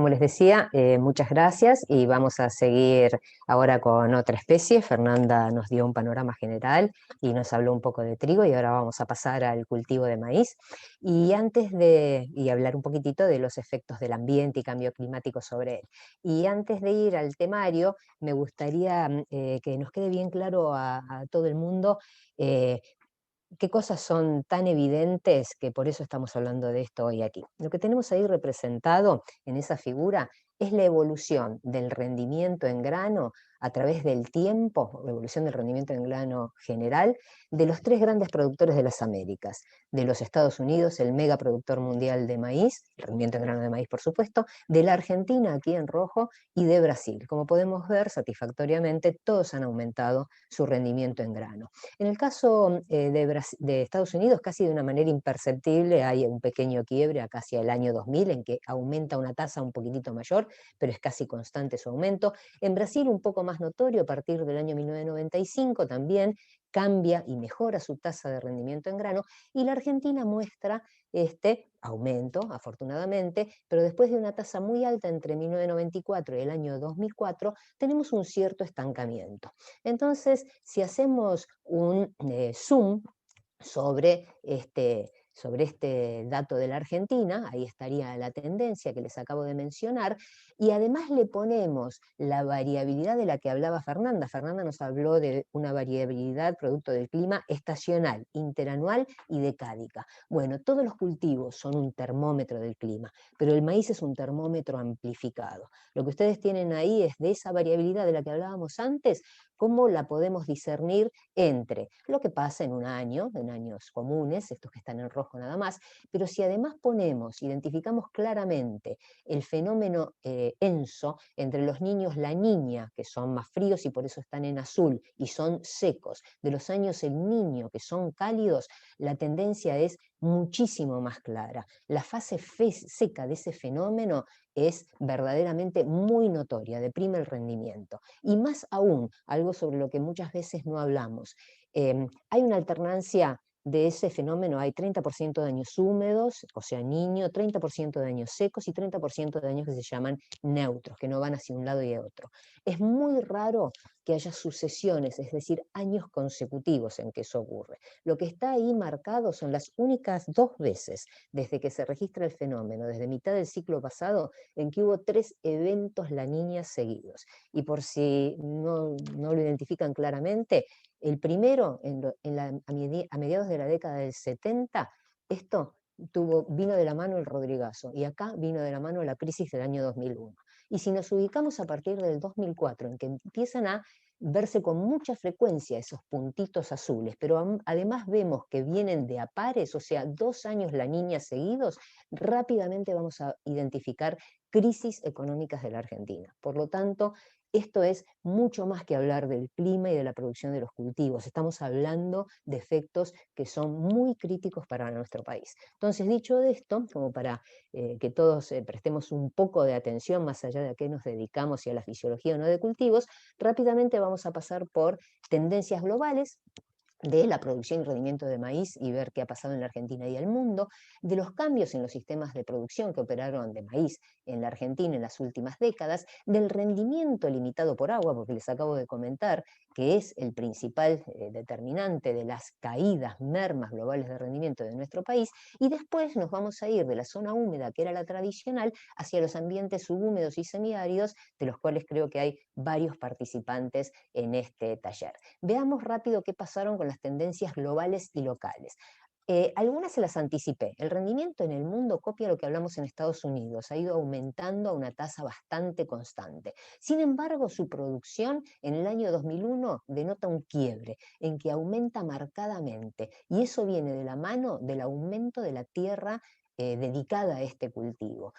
como les decía, muchas gracias y vamos a seguir ahora con otra especie. Fernanda nos dio un panorama general y nos habló un poco de trigo y ahora vamos a pasar al cultivo de maíz. Y hablar un poquitito de los efectos del ambiente y cambio climático sobre él. Y antes de ir al temario, me gustaría que nos quede bien claro a todo el mundo eh, qué cosas son tan evidentes que por eso estamos hablando de esto hoy aquí. Lo que tenemos ahí representado en esa figura es la evolución del rendimiento en grano a través del tiempo, la evolución del rendimiento en grano general, de los tres grandes productores de las Américas, de los Estados Unidos, el megaproductor mundial de maíz, el rendimiento en grano de maíz por supuesto, de la Argentina aquí en rojo y de Brasil. Como podemos ver, satisfactoriamente todos han aumentado su rendimiento en grano. En el caso de Estados Unidos, casi de una manera imperceptible, hay un pequeño quiebre acá hacia el año 2000 en que aumenta una tasa un poquitito mayor, pero es casi constante su aumento. En Brasil, un poco más notorio, a partir del año 1995 también cambia y mejora su tasa de rendimiento en grano, y la Argentina muestra este aumento, afortunadamente, pero después de una tasa muy alta entre 1994 y el año 2004, tenemos un cierto estancamiento. Entonces, si hacemos un zoom sobre este dato de la Argentina, ahí estaría la tendencia que les acabo de mencionar, y además le ponemos la variabilidad de la que hablaba Fernanda. Fernanda nos habló de una variabilidad producto del clima estacional, interanual y decádica. Bueno, todos los cultivos son un termómetro del clima, pero el maíz es un termómetro amplificado. Lo que ustedes tienen ahí es de esa variabilidad de la que hablábamos antes, cómo la podemos discernir entre lo que pasa en un año, en años comunes, estos que están en rojo nada más, pero si además identificamos claramente el fenómeno ENSO entre los niños La Niña, que son más fríos y por eso están en azul y son secos, de los años El Niño, que son cálidos, la tendencia es muchísimo más clara. La fase seca de ese fenómeno es verdaderamente muy notoria, deprime el rendimiento. Y más aún, algo sobre lo que muchas veces no hablamos, hay una alternancia de ese fenómeno, hay 30% de años húmedos, o sea, niño, 30% de años secos y 30% de años que se llaman neutros, que no van hacia un lado y a otro. Es muy raro que haya sucesiones, es decir, años consecutivos en que eso ocurre. Lo que está ahí marcado son las únicas 2 veces desde que se registra el fenómeno, desde mitad del ciclo pasado, en que hubo 3 eventos La Niña seguidos. Y por si no lo identifican claramente, el primero, a mediados de la década del 70, esto vino de la mano el Rodrigazo, y acá vino de la mano la crisis del año 2001. Y si nos ubicamos a partir del 2004, en que empiezan a verse con mucha frecuencia esos puntitos azules, pero además vemos que vienen de a pares, o sea, 2 años La Niña seguidos, rápidamente vamos a identificar crisis económicas de la Argentina. Por lo tanto, esto es mucho más que hablar del clima y de la producción de los cultivos. Estamos hablando de efectos que son muy críticos para nuestro país. Entonces, dicho esto, como para que todos prestemos un poco de atención más allá de a qué nos dedicamos y a la fisiología o no de cultivos, rápidamente vamos a pasar por tendencias globales de la producción y rendimiento de maíz y ver qué ha pasado en la Argentina y el mundo, de los cambios en los sistemas de producción que operaron de maíz en la Argentina en las últimas décadas, del rendimiento limitado por agua, porque les acabo de comentar que es el principal determinante de las caídas, mermas globales de rendimiento de nuestro país, y después nos vamos a ir de la zona húmeda, que era la tradicional, hacia los ambientes subhúmedos y semiáridos, de los cuales creo que hay varios participantes en este taller. Veamos rápido qué pasaron con las tendencias globales y locales. Algunas se las anticipé. El rendimiento en el mundo copia lo que hablamos en Estados Unidos, ha ido aumentando a una tasa bastante constante. Sin embargo, su producción en el año 2001 denota un quiebre, en que aumenta marcadamente, y eso viene de la mano del aumento de la tierra dedicada a este cultivo.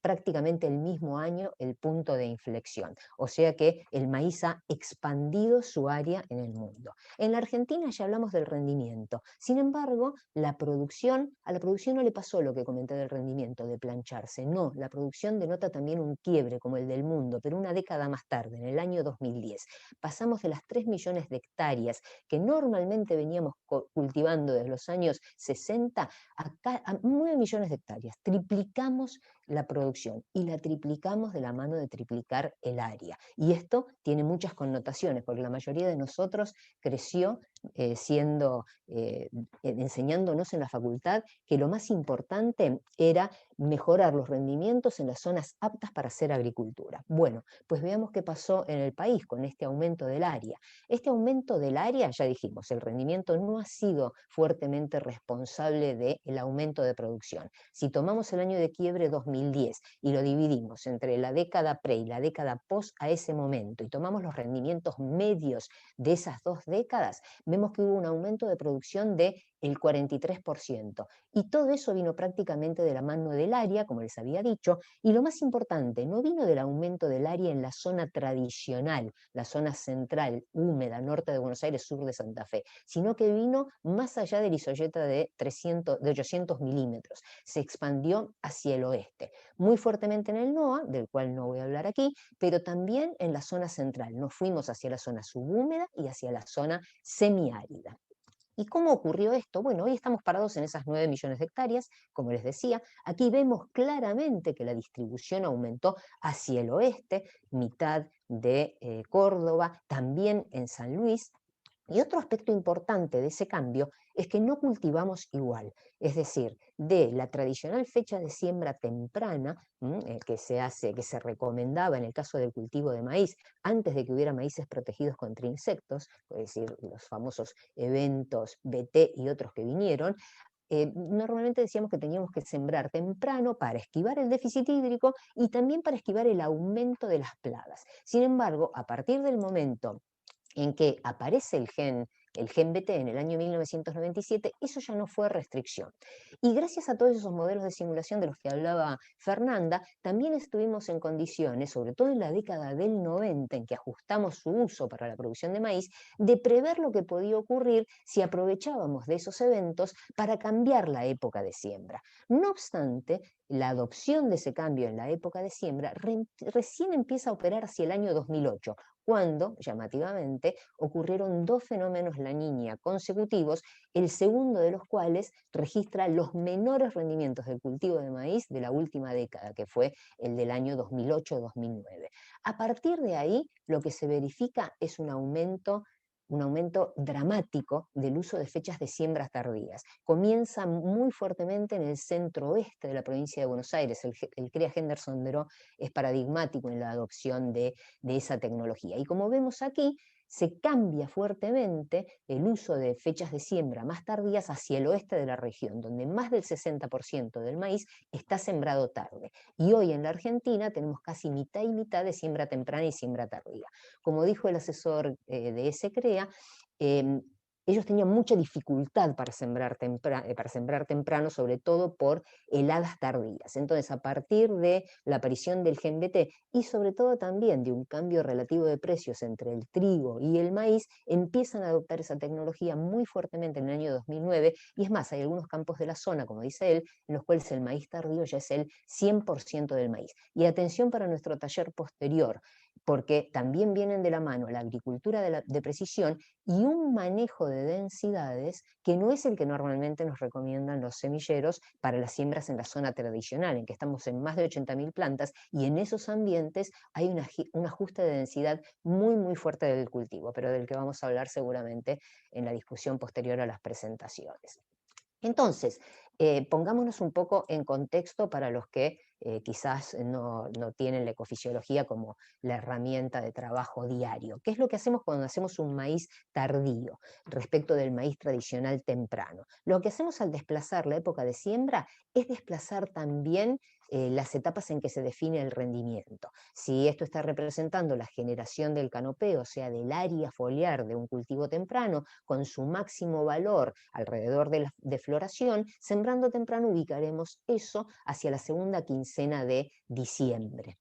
Prácticamente el mismo año el punto de inflexión, o sea que el maíz ha expandido su área en el mundo. En la Argentina ya hablamos del rendimiento, sin embargo, a la producción no le pasó lo que comenté del rendimiento, de plancharse, no, la producción denota también un quiebre como el del mundo, pero una década más tarde, en el año 2010, pasamos de las 3 millones de hectáreas que normalmente veníamos cultivando desde los años 60 a 9 millones de hectáreas, triplicamos la producción y la triplicamos de la mano de triplicar el área. Y esto tiene muchas connotaciones, porque la mayoría de nosotros creció enseñándonos en la facultad que lo más importante era mejorar los rendimientos en las zonas aptas para hacer agricultura. Bueno, pues veamos qué pasó en el país con este aumento del área. Este aumento del área, ya dijimos, el rendimiento no ha sido fuertemente responsable del aumento de producción. Si tomamos el año de quiebre 2010 y lo dividimos entre la década pre y la década post a ese momento y tomamos los rendimientos medios de esas dos décadas, vemos que hubo un aumento de producción del 43%. Y todo eso vino prácticamente de la mano del área, como les había dicho, y lo más importante, no vino del aumento del área en la zona tradicional, la zona central, húmeda, norte de Buenos Aires, sur de Santa Fe, sino que vino más allá del isoyeta de 800 milímetros. Se expandió hacia el oeste, muy fuertemente en el NOA, del cual no voy a hablar aquí, pero también en la zona central. Nos fuimos hacia la zona subhúmeda y hacia la zona semiárida. ¿Y cómo ocurrió esto? Bueno, hoy estamos parados en esas 9 millones de hectáreas, como les decía. Aquí vemos claramente que la distribución aumentó hacia el oeste, mitad de Córdoba, también en San Luis. Y otro aspecto importante de ese cambio es que no cultivamos igual, es decir, de la tradicional fecha de siembra temprana que se recomendaba en el caso del cultivo de maíz, antes de que hubiera maíces protegidos contra insectos, es decir, los famosos eventos BT y otros que vinieron. Normalmente decíamos que teníamos que sembrar temprano para esquivar el déficit hídrico y también para esquivar el aumento de las plagas. Sin embargo, a partir del momento en que aparece el gen BT en el año 1997, eso ya no fue restricción. Y gracias a todos esos modelos de simulación de los que hablaba Fernanda, también estuvimos en condiciones, sobre todo en la década del 90, en que ajustamos su uso para la producción de maíz, de prever lo que podía ocurrir si aprovechábamos de esos eventos para cambiar la época de siembra. No obstante, la adopción de ese cambio en la época de siembra recién empieza a operar hacia el año 2008, cuando, llamativamente, ocurrieron dos fenómenos La Niña consecutivos, el segundo de los cuales registra los menores rendimientos del cultivo de maíz de la última década, que fue el del año 2008-2009. A partir de ahí, lo que se verifica es un aumento dramático del uso de fechas de siembras tardías. Comienza muy fuertemente en el centro oeste de la provincia de Buenos Aires. El CREA Henderson Deró es paradigmático en la adopción de esa tecnología. Y como vemos aquí, se cambia fuertemente el uso de fechas de siembra más tardías hacia el oeste de la región, donde más del 60% del maíz está sembrado tarde. Y hoy en la Argentina tenemos casi mitad y mitad de siembra temprana y siembra tardía. Como dijo el asesor de ese CREA, ellos tenían mucha dificultad para sembrar temprano, sobre todo por heladas tardías. Entonces, a partir de la aparición del gen BT y sobre todo también de un cambio relativo de precios entre el trigo y el maíz, empiezan a adoptar esa tecnología muy fuertemente en el año 2009, y es más, hay algunos campos de la zona, como dice él, en los cuales el maíz tardío ya es el 100% del maíz. Y atención para nuestro taller posterior, porque también vienen de la mano la agricultura de precisión y un manejo de densidades que no es el que normalmente nos recomiendan los semilleros para las siembras en la zona tradicional, en que estamos en más de 80.000 plantas, y en esos ambientes hay un ajuste de densidad muy, muy fuerte del cultivo, pero del que vamos a hablar seguramente en la discusión posterior a las presentaciones. Entonces, pongámonos un poco en contexto para los que quizás no tienen la ecofisiología como la herramienta de trabajo diario. ¿Qué es lo que hacemos cuando hacemos un maíz tardío respecto del maíz tradicional temprano? Lo que hacemos al desplazar la época de siembra es desplazar también las etapas en que se define el rendimiento. Si esto está representando la generación del canopeo, o sea, del área foliar de un cultivo temprano, con su máximo valor alrededor de floración, sembrando temprano ubicaremos eso hacia la segunda quincena de diciembre.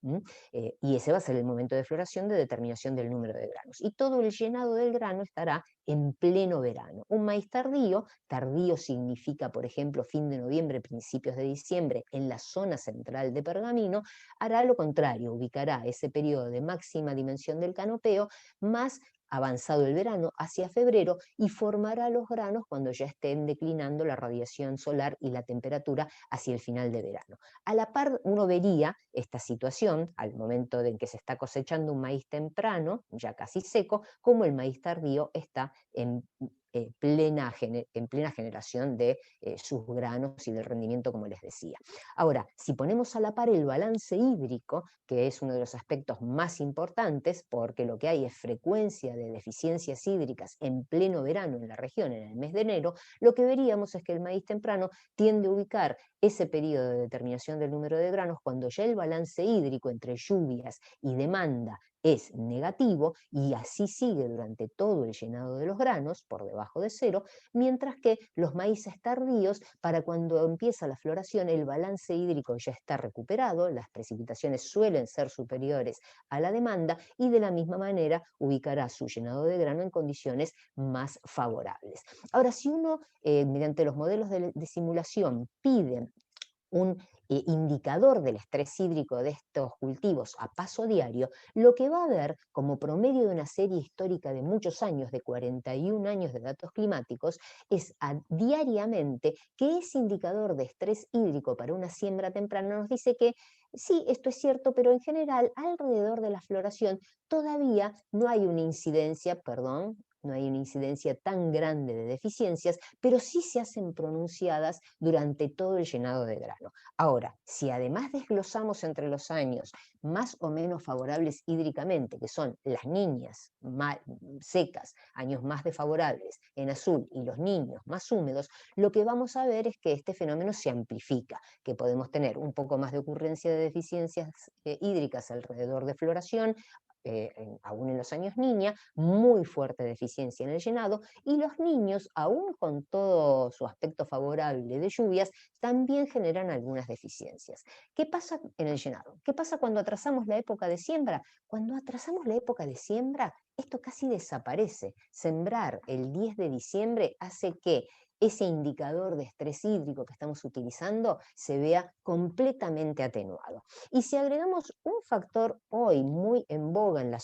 Y ese va a ser el momento de floración de determinación del número de granos. Y todo el llenado del grano estará en pleno verano. Un maíz tardío significa, por ejemplo, fin de noviembre, principios de diciembre, en la zona central de Pergamino, hará lo contrario, ubicará ese periodo de máxima dimensión del canopeo más avanzado el verano, hacia febrero, y formará los granos cuando ya estén declinando la radiación solar y la temperatura hacia el final de verano. A la par, uno vería esta situación al momento en que se está cosechando un maíz temprano, ya casi seco, como el maíz tardío está en plena generación de sus granos y del rendimiento, como les decía. Ahora, si ponemos a la par el balance hídrico, que es uno de los aspectos más importantes, porque lo que hay es frecuencia de deficiencias hídricas en pleno verano en la región, en el mes de enero, lo que veríamos es que el maíz temprano tiende a ubicar ese periodo de determinación del número de granos cuando ya el balance hídrico entre lluvias y demanda es negativo, y así sigue durante todo el llenado de los granos, por debajo de cero, mientras que los maíces tardíos, para cuando empieza la floración, el balance hídrico ya está recuperado, las precipitaciones suelen ser superiores a la demanda, y de la misma manera ubicará su llenado de grano en condiciones más favorables. Ahora, si uno, mediante los modelos de simulación, pide un indicador del estrés hídrico de estos cultivos a paso diario, lo que va a ver como promedio de una serie histórica de muchos años, de 41 años de datos climáticos, es diariamente que ese indicador de estrés hídrico para una siembra temprana nos dice que sí, esto es cierto, pero en general alrededor de la floración todavía no hay una incidencia, perdón, no hay una incidencia tan grande de deficiencias, pero sí se hacen pronunciadas durante todo el llenado de grano. Ahora, si además desglosamos entre los años más o menos favorables hídricamente, que son las niñas más secas, años más desfavorables en azul, y los niños más húmedos, lo que vamos a ver es que este fenómeno se amplifica, que podemos tener un poco más de ocurrencia de deficiencias hídricas alrededor de floración, aún en los años niña, muy fuerte deficiencia en el llenado, y los niños, aún con todo su aspecto favorable de lluvias, también generan algunas deficiencias. ¿Qué pasa en el llenado? ¿Qué pasa cuando atrasamos la época de siembra? Cuando atrasamos la época de siembra, esto casi desaparece. Sembrar el 10 de diciembre hace que ese indicador de estrés hídrico que estamos utilizando se vea completamente atenuado. Y si agregamos un factor hoy muy en boga en la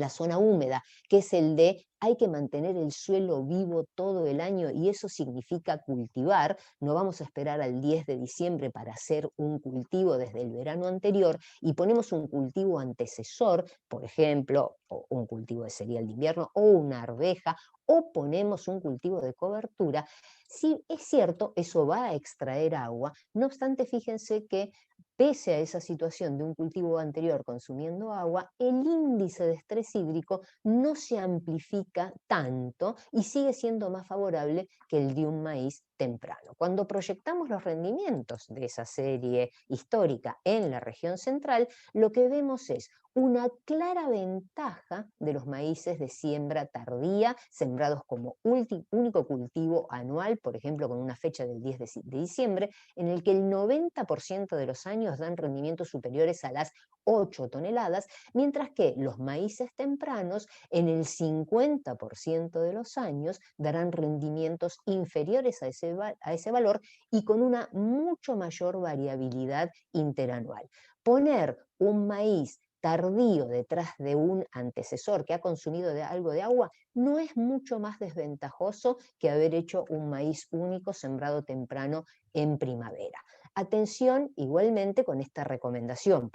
zona húmeda, que es el de hay que mantener el suelo vivo todo el año, y eso significa cultivar, no vamos a esperar al 10 de diciembre para hacer un cultivo desde el verano anterior, y ponemos un cultivo antecesor, por ejemplo, o un cultivo de cereal de invierno, o una arveja, o ponemos un cultivo de cobertura. Sí, es cierto, eso va a extraer agua, no obstante, fíjense que pese a esa situación de un cultivo anterior consumiendo agua, el índice de estrés hídrico no se amplifica tanto y sigue siendo más favorable que el de un maíz temprano. Cuando proyectamos los rendimientos de esa serie histórica en la región central, lo que vemos es una clara ventaja de los maíces de siembra tardía, sembrados como único cultivo anual, por ejemplo, con una fecha del 10 de diciembre, en el que el 90% de los años dan rendimientos superiores a las 8 toneladas, mientras que los maíces tempranos en el 50% de los años darán rendimientos inferiores a ese valor, y con una mucho mayor variabilidad interanual. Poner un maíz tardío detrás de un antecesor que ha consumido algo de agua no es mucho más desventajoso que haber hecho un maíz único sembrado temprano en primavera. Atención igualmente con esta recomendación,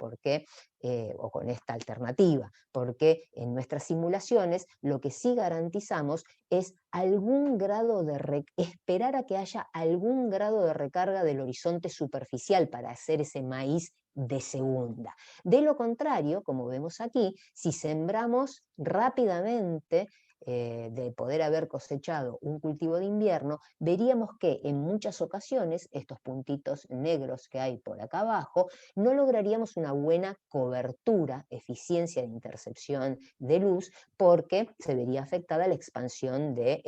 o con esta alternativa, porque en nuestras simulaciones lo que sí garantizamos es algún grado de esperar a que haya algún grado de recarga del horizonte superficial para hacer ese maíz de segunda. De lo contrario, como vemos aquí, si sembramos rápidamente, de poder haber cosechado un cultivo de invierno, veríamos que en muchas ocasiones estos puntitos negros que hay por acá abajo, no lograríamos una buena cobertura, eficiencia de intercepción de luz, porque se vería afectada la expansión de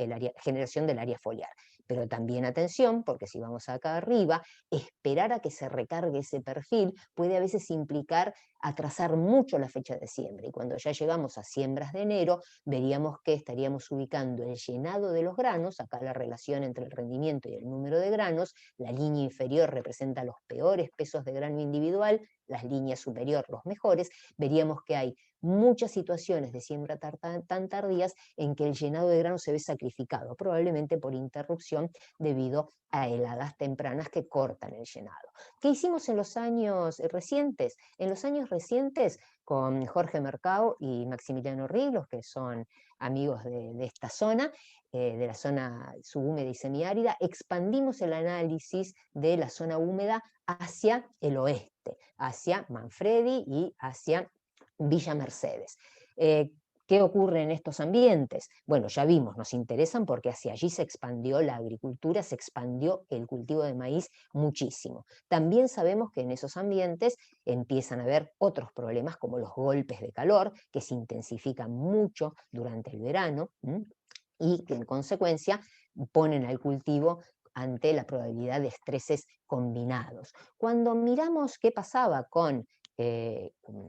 generación del área foliar. Pero también atención, porque si vamos acá arriba, esperar a que se recargue ese perfil puede a veces implicar atrasar mucho la fecha de siembra, y cuando ya llegamos a siembras de enero, veríamos que estaríamos ubicando el llenado de los granos, acá la relación entre el rendimiento y el número de granos, la línea inferior representa los peores pesos de grano individual, las líneas superior los mejores, veríamos que hay muchas situaciones de siembra tan tardías en que el llenado de grano se ve sacrificado, probablemente por interrupción debido a heladas tempranas que cortan el llenado. ¿Qué hicimos en los años recientes? En los años recientes, con Jorge Mercado y Maximiliano Riglos, que son amigos de esta zona, de la zona subhúmeda y semiárida, expandimos el análisis de la zona húmeda hacia el oeste, hacia Manfredi y hacia Villa Mercedes. ¿Qué ocurre en estos ambientes? Bueno, ya vimos, nos interesan porque hacia allí se expandió la agricultura, se expandió el cultivo de maíz muchísimo. También sabemos que en esos ambientes empiezan a haber otros problemas como los golpes de calor, que se intensifican mucho durante el verano y que en consecuencia ponen al cultivo ante la probabilidad de estreses combinados. Cuando miramos qué pasaba con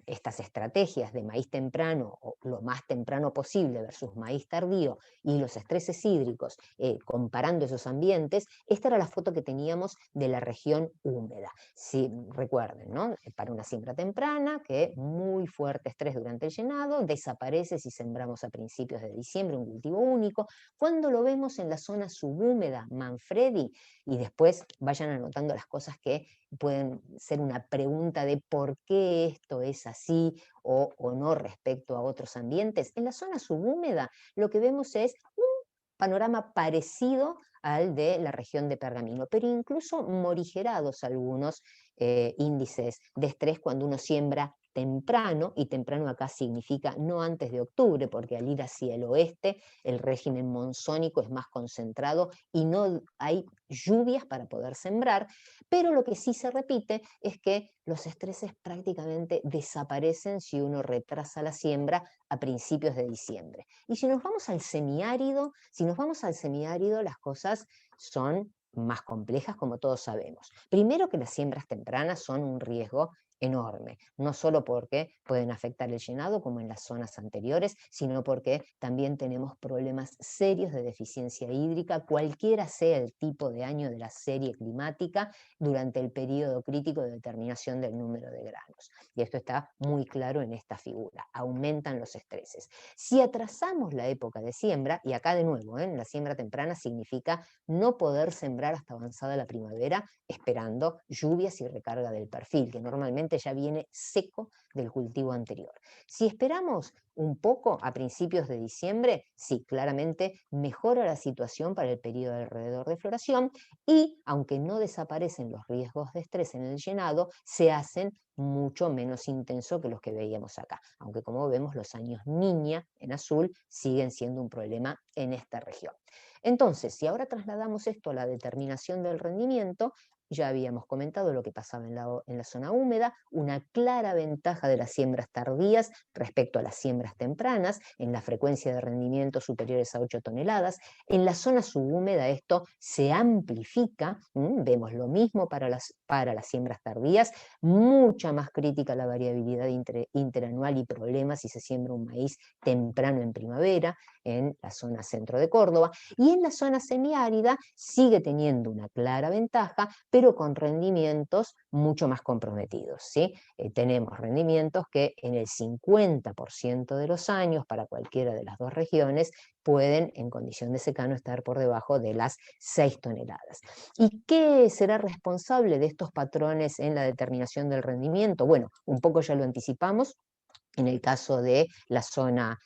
estas estrategias de maíz temprano o lo más temprano posible versus maíz tardío y los estreses hídricos, comparando esos ambientes, esta era la foto que teníamos de la región húmeda. Si recuerden, ¿no? Para una siembra temprana, que muy fuerte estrés durante el llenado, desaparece si sembramos a principios de diciembre un cultivo único. Cuando lo vemos en la zona subhúmeda, Manfredi, y después vayan anotando las cosas que pueden ser una pregunta de por qué esto es así o no respecto a otros ambientes. En la zona subhúmeda lo que vemos es un panorama parecido al de la región de Pergamino, pero incluso morigerados algunos índices de estrés cuando uno siembra temprano, y temprano acá significa no antes de octubre, porque al ir hacia el oeste el régimen monzónico es más concentrado y no hay lluvias para poder sembrar, pero lo que sí se repite es que los estreses prácticamente desaparecen si uno retrasa la siembra a principios de diciembre. Y si nos vamos al semiárido, las cosas son más complejas, como todos sabemos. Primero, que las siembras tempranas son un riesgo enorme, no solo porque pueden afectar el llenado como en las zonas anteriores, sino porque también tenemos problemas serios de deficiencia hídrica, cualquiera sea el tipo de año de la serie climática, durante el periodo crítico de determinación del número de granos. Y esto está muy claro en esta figura, aumentan los estreses. Si atrasamos la época de siembra, y acá de nuevo, la siembra temprana significa no poder sembrar hasta avanzada la primavera, esperando lluvias y recarga del perfil, que normalmente ya viene seco del cultivo anterior. Si esperamos un poco a principios de diciembre, sí, claramente mejora la situación para el periodo alrededor de floración y, aunque no desaparecen los riesgos de estrés en el llenado, se hacen mucho menos intenso que los que veíamos acá, aunque como vemos los años niña en azul siguen siendo un problema en esta región. Entonces, si ahora trasladamos esto a la determinación del rendimiento, ya habíamos comentado lo que pasaba en la zona húmeda, una clara ventaja de las siembras tardías respecto a las siembras tempranas, en la frecuencia de rendimiento superiores a 8 toneladas. En la zona subhúmeda esto se amplifica, vemos lo mismo para las siembras tardías, mucha más crítica la variabilidad interanual y problemas si se siembra un maíz temprano en primavera, en la zona centro de Córdoba, y en la zona semiárida sigue teniendo una clara ventaja, pero con rendimientos mucho más comprometidos, ¿sí? Tenemos rendimientos que en el 50% de los años, para cualquiera de las dos regiones, pueden en condición de secano estar por debajo de las 6 toneladas. ¿Y qué será responsable de estos patrones en la determinación del rendimiento? Bueno, un poco ya lo anticipamos. En el caso de la zona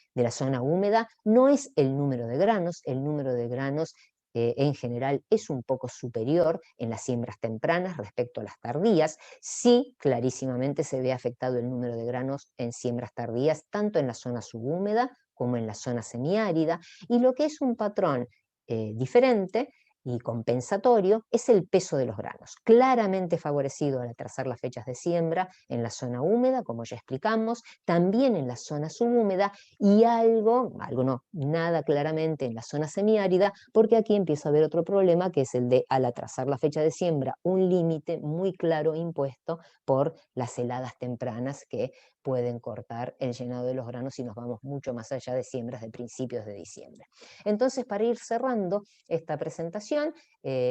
húmeda, no es el número de granos, el número de granos en general es un poco superior en las siembras tempranas respecto a las tardías. Sí, clarísimamente se ve afectado el número de granos en siembras tardías, tanto en la zona subhúmeda como en la zona semiárida, y lo que es un patrón diferente y compensatorio es el peso de los granos, claramente favorecido al atrasar las fechas de siembra en la zona húmeda, como ya explicamos, también en la zona subhúmeda y algo no, nada claramente en la zona semiárida, porque aquí empieza a haber otro problema que es el de, al atrasar la fecha de siembra, un límite muy claro impuesto por las heladas tempranas que pueden cortar el llenado de los granos si nos vamos mucho más allá de siembras de principios de diciembre. Entonces, para ir cerrando esta presentación, continuación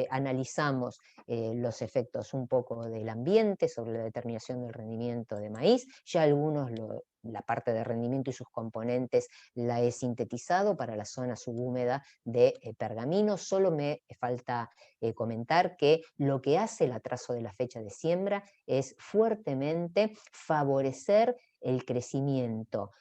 analizamos los efectos un poco del ambiente sobre la determinación del rendimiento de maíz. Ya algunos, la parte de rendimiento y sus componentes la he sintetizado para la zona subhúmeda de Pergamino. Solo me falta comentar que lo que hace el atraso de la fecha de siembra es fuertemente favorecer el crecimiento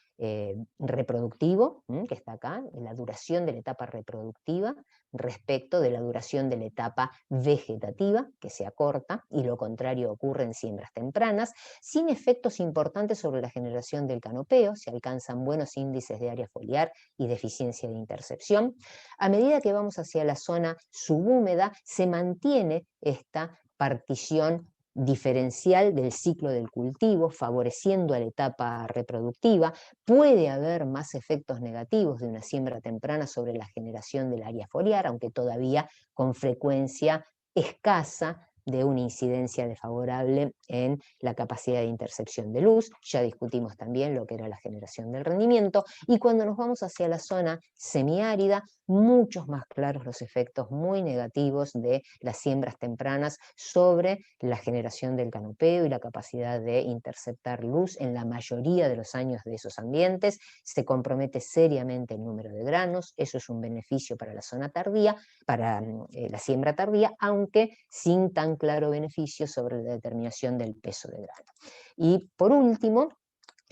reproductivo, que está acá, la duración de la etapa reproductiva respecto de la duración de la etapa vegetativa, que se acorta, y lo contrario ocurre en siembras tempranas, sin efectos importantes sobre la generación del canopeo. Se alcanzan buenos índices de área foliar y de eficiencia de intercepción. A medida que vamos hacia la zona subhúmeda, se mantiene esta partición diferencial del ciclo del cultivo, favoreciendo a la etapa reproductiva. Puede haber más efectos negativos de una siembra temprana sobre la generación del área foliar, aunque todavía con frecuencia escasa de una incidencia desfavorable en la capacidad de intercepción de luz. Ya discutimos también lo que era la generación del rendimiento, y cuando nos vamos hacia la zona semiárida, muchos más claros los efectos muy negativos de las siembras tempranas sobre la generación del canopeo y la capacidad de interceptar luz en la mayoría de los años de esos ambientes. Se compromete seriamente el número de granos. Eso es un beneficio para la zona tardía, para la siembra tardía, aunque sin tan claro beneficio sobre la determinación del peso de grano. Y por último,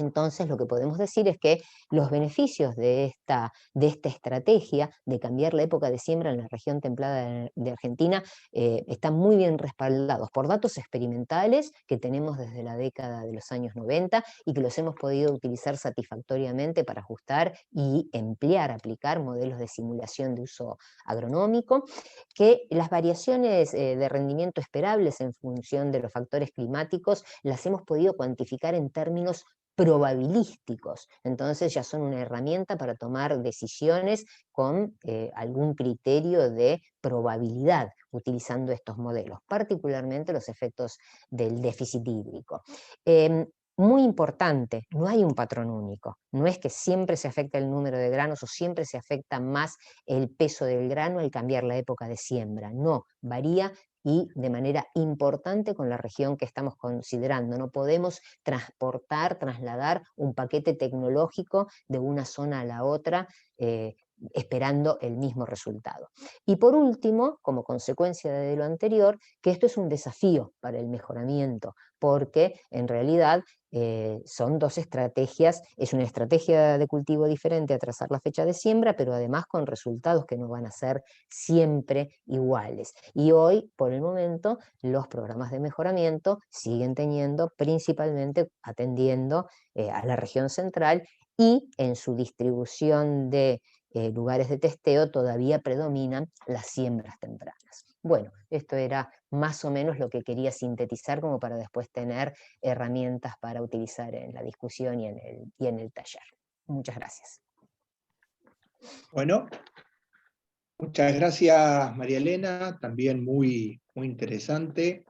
entonces lo que podemos decir es que los beneficios de esta estrategia de cambiar la época de siembra en la región templada de Argentina están muy bien respaldados por datos experimentales que tenemos desde la década de los años 90 y que los hemos podido utilizar satisfactoriamente para ajustar y emplear, aplicar modelos de simulación de uso agronómico, que las variaciones de rendimiento esperables en función de los factores climáticos las hemos podido cuantificar en términos probabilísticos. Entonces ya son una herramienta para tomar decisiones con algún criterio de probabilidad utilizando estos modelos, particularmente los efectos del déficit hídrico. Muy importante, no hay un patrón único. No es que siempre se afecta el número de granos o siempre se afecta más el peso del grano al cambiar la época de siembra. No, varía y de manera importante con la región que estamos considerando. No podemos trasladar un paquete tecnológico de una zona a la otra esperando el mismo resultado. Y por último, como consecuencia de lo anterior, que esto es un desafío para el mejoramiento, porque en realidad son dos estrategias, es una estrategia de cultivo diferente a trazar la fecha de siembra, pero además con resultados que no van a ser siempre iguales. Y hoy, por el momento, los programas de mejoramiento siguen teniendo, principalmente atendiendo a la región central, y en su distribución de lugares de testeo todavía predominan las siembras tempranas. Bueno, esto era más o menos lo que quería sintetizar como para después tener herramientas para utilizar en la discusión y en el taller. Muchas gracias. Bueno, muchas gracias María Elena, también muy interesante.